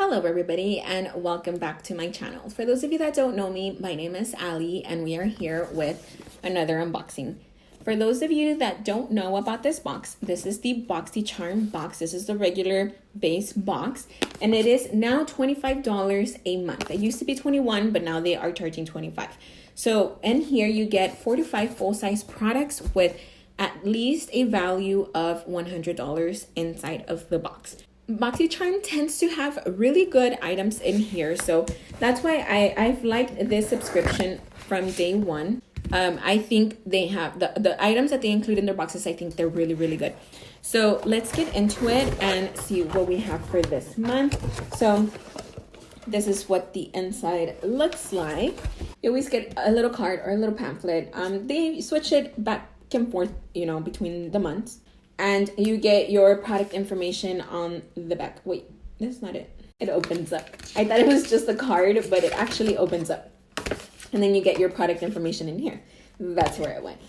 Hello everybody and welcome back to my channel. For those of you that don't know me, my name is Ali and we are here with another unboxing. For those of you that don't know about this box, this is the Boxycharm box. This is the regular base box and it is now $25 a month. It used to be $21, but now they are charging $25. So in here you get 45 full-size products with at least a value of $100 inside of the box. Boxycharm tends to have really good items in here, so that's why I've liked this subscription from day one. I think they have the items that they include in their boxes. I think they're really good. So let's get into it and see what we have for this month. So this is what the inside looks like. You always get a little card or a little pamphlet. They switch it back and forth, you know, between the months. And you get your product information on the back. Wait, that's not it. It opens up. I thought it was just a card, but it actually opens up. And then you get your product information in here. That's where it went.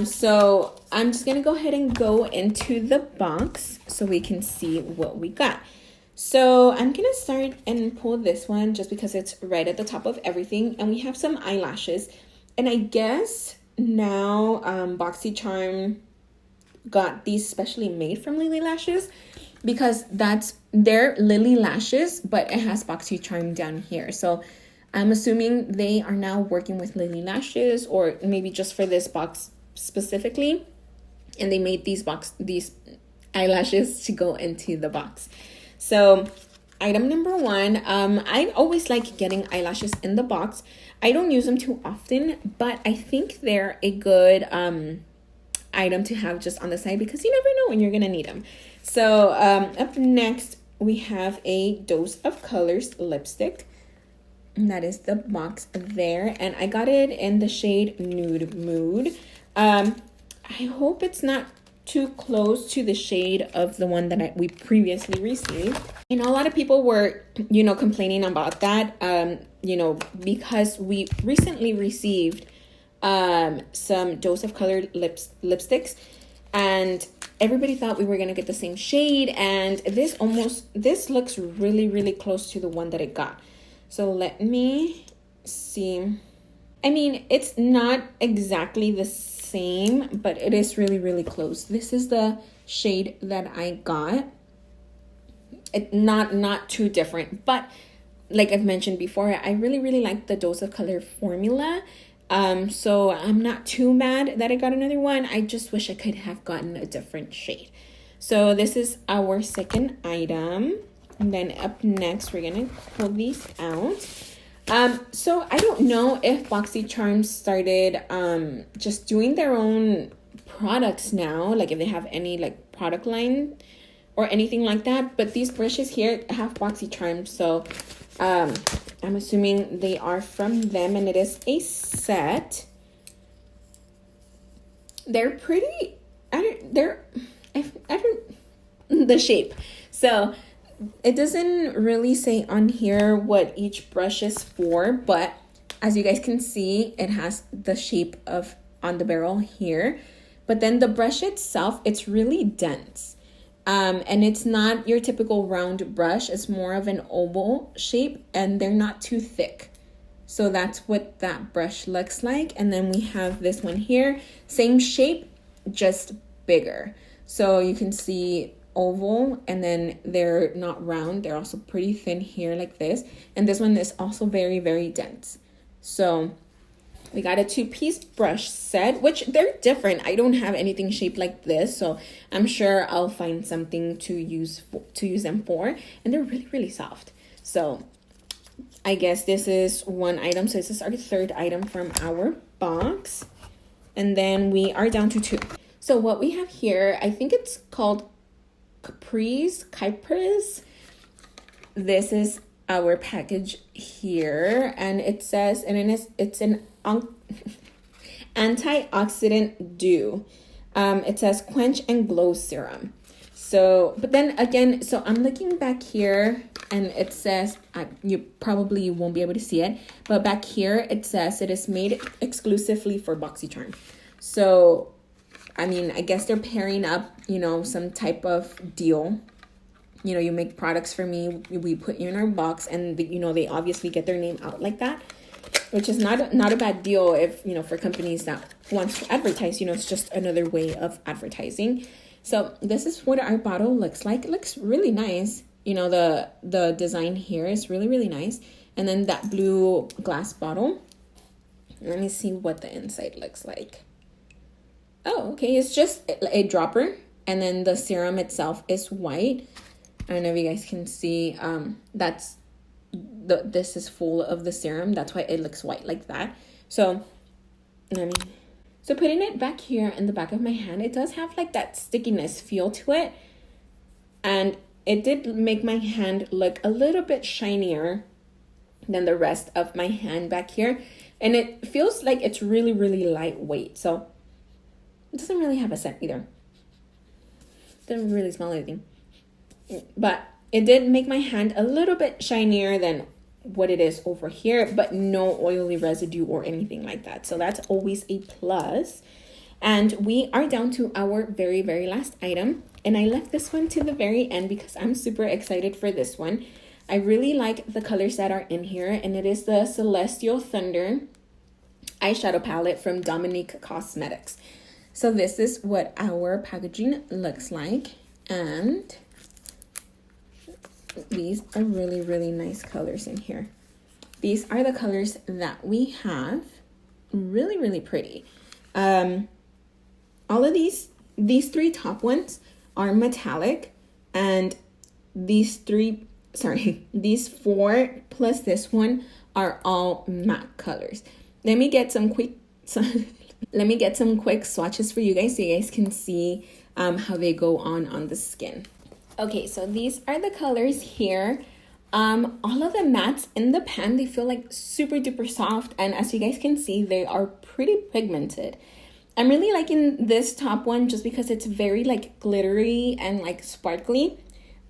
So I'm just going to go ahead and go into the box so we can see what we got. So I'm going to start and pull this one just because it's right at the top of everything. And we have some eyelashes. And I guess now Boxycharm got these specially made from Lily Lashes because they're Lily Lashes, but it has Boxycharm down here. So I'm assuming they are now working with Lily Lashes, or maybe just for this box specifically, and they made these eyelashes to go into the box. So item number one, I always like getting eyelashes in the box. I don't use them too often, but I think they're a good item to have just on the side because you never know when you're gonna need them. So up next we have a Dose of Colors lipstick, and that is the box there, and I got it in the shade Nude Mood. I hope it's not too close to the shade of the one that we previously received. You know, a lot of people were, you know, complaining about that, you know, because we recently received some Dose of Color lipsticks, and everybody thought we were gonna get the same shade, and this looks really close to the one that I got. So let me see. I mean, it's not exactly the same, but it is really close. This is the shade that I got. It not too different, but like I've mentioned before, I really like the Dose of Color formula. So I'm not too mad that I got another one. I just wish I could have gotten a different shade. So this is our second item. And then up next, we're going to pull these out. So I don't know if Boxycharm started, just doing their own products now, like if they have any like product line or anything like that. But these brushes here have Boxycharm. So, I'm assuming they are from them, and it is a set. They're pretty, the shape. So it doesn't really say on here what each brush is for, but as you guys can see, it has the shape of on the barrel here. But then the brush itself, it's really dense. And it's not your typical round brush. It's more of an oval shape, and they're not too thick. So that's what that brush looks like. And then we have this one here, same shape, just bigger. So you can see oval, and then they're not round. They're also pretty thin here like this. And this one is also very dense. So we got a 2-piece brush set, which they're different. I don't have anything shaped like this, so I'm sure I'll find something to use them for. And they're really soft. So I guess this is one item. So this is our third item from our box. And then we are down to 2. So what we have here, I think it's called Kypris. This is our package here, and it says, and it's an antioxidant dew. It says quench and glow serum. So, but then again, so I'm looking back here, and it says, you probably won't be able to see it, but back here it says it is made exclusively for Boxycharm. So I mean, I guess they're pairing up, you know, some type of deal you know, you make products for me, we put you in our box, and you know, they obviously get their name out like that, which is not a bad deal if, you know, for companies that want to advertise, you know, it's just another way of advertising. So this is what our bottle looks like. It looks really nice. You know, the design here is really, really nice. And then that blue glass bottle. Let me see what the inside looks like. Oh, okay. It's just a dropper. And then the serum itself is white. I don't know if you guys can see. This is full of the serum. That's why it looks white like that. So putting it back here in the back of my hand, it does have like that stickiness feel to it. And it did make my hand look a little bit shinier than the rest of my hand back here. And it feels like it's really, really lightweight. So it doesn't really have a scent either. Doesn't really smell anything. But it did make my hand a little bit shinier than what it is over here, but no oily residue or anything like that. So that's always a plus. And we are down to our very, very last item. And I left this one to the very end because I'm super excited for this one. I really like the colors that are in here. And it is the Celestial Thunder eyeshadow palette from Dominique Cosmetics. So this is what our packaging looks like. And these are really, really nice colors in here. These are the colors that we have. Really, really pretty. All of these three top ones are metallic, and these four plus this one are all matte colors. Let me get some quick swatches for you guys so you guys can see how they go on the skin. Okay, so these are the colors here. All of the mattes in the pan, they feel like super duper soft, and as you guys can see, they are pretty pigmented. I'm really liking this top one just because it's very like glittery and like sparkly.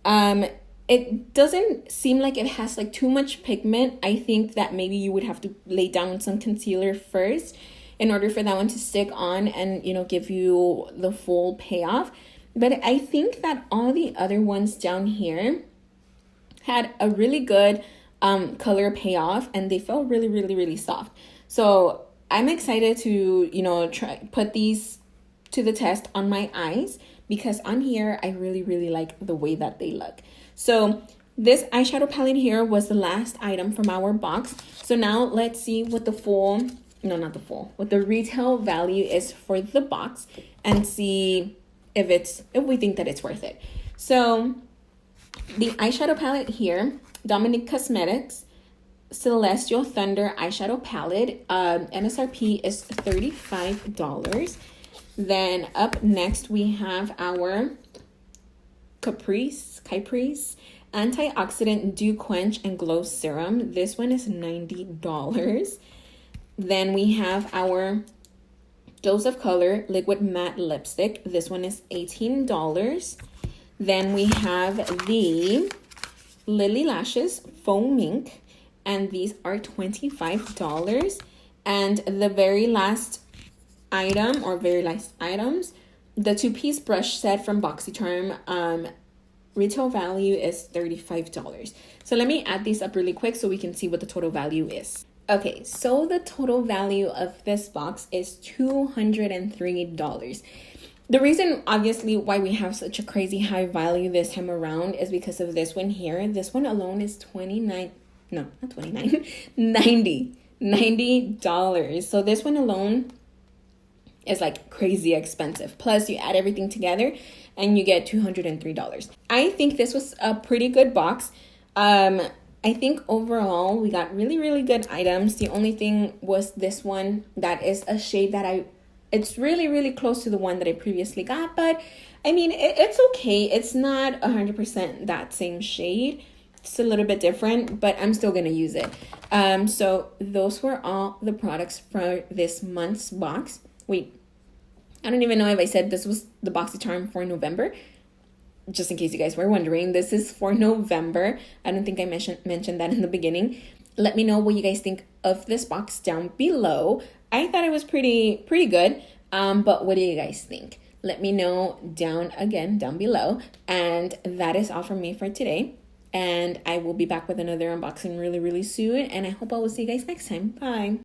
It doesn't seem like it has like too much pigment. I think that maybe you would have to lay down some concealer first in order for that one to stick on and, you know, give you the full payoff. But I think that all the other ones down here had a really good color payoff, and they felt really, really, really soft. So I'm excited to, you know, put these to the test on my eyes, because on here, I really, really like the way that they look. So this eyeshadow palette here was the last item from our box. So now let's see what what the retail value is for the box, and see if we think that it's worth it. So the eyeshadow palette here, Dominique Cosmetics Celestial Thunder eyeshadow palette, MSRP is $35. Then up next we have our Caprice Antioxidant Dew Quench and Glow Serum. This one is $90. Then we have our Dose of Color Liquid Matte Lipstick. This one is $18. Then we have the Lily Lashes Foam Mink, and these are $25. And the very last item, or very last items, the 2-piece brush set from Boxycharm, retail value is $35. So let me add these up really quick so we can see what the total value is. Okay, so the total value of this box is $203. The reason, obviously, why we have such a crazy high value this time around is because of this one here. This one alone is $90. So this one alone is like crazy expensive. Plus, you add everything together and you get $203. I think this was a pretty good box. I think overall we got really, really good items. The only thing was this one that is a shade that it's really, really close to the one that I previously got, but I mean, it's okay. It's not 100% that same shade. It's a little bit different, but I'm still gonna use it. So those were all the products for this month's box. Wait, I don't even know if I said this was the Boxycharm for November. Just in case you guys were wondering, this is for November. I don't think I mentioned that in the beginning. Let me know what you guys think of this box down below. I thought it was pretty good. But what do you guys think? let me know down below. And that is all from me for today. And I will be back with another unboxing really, really soon. And I hope I will see you guys next time. Bye.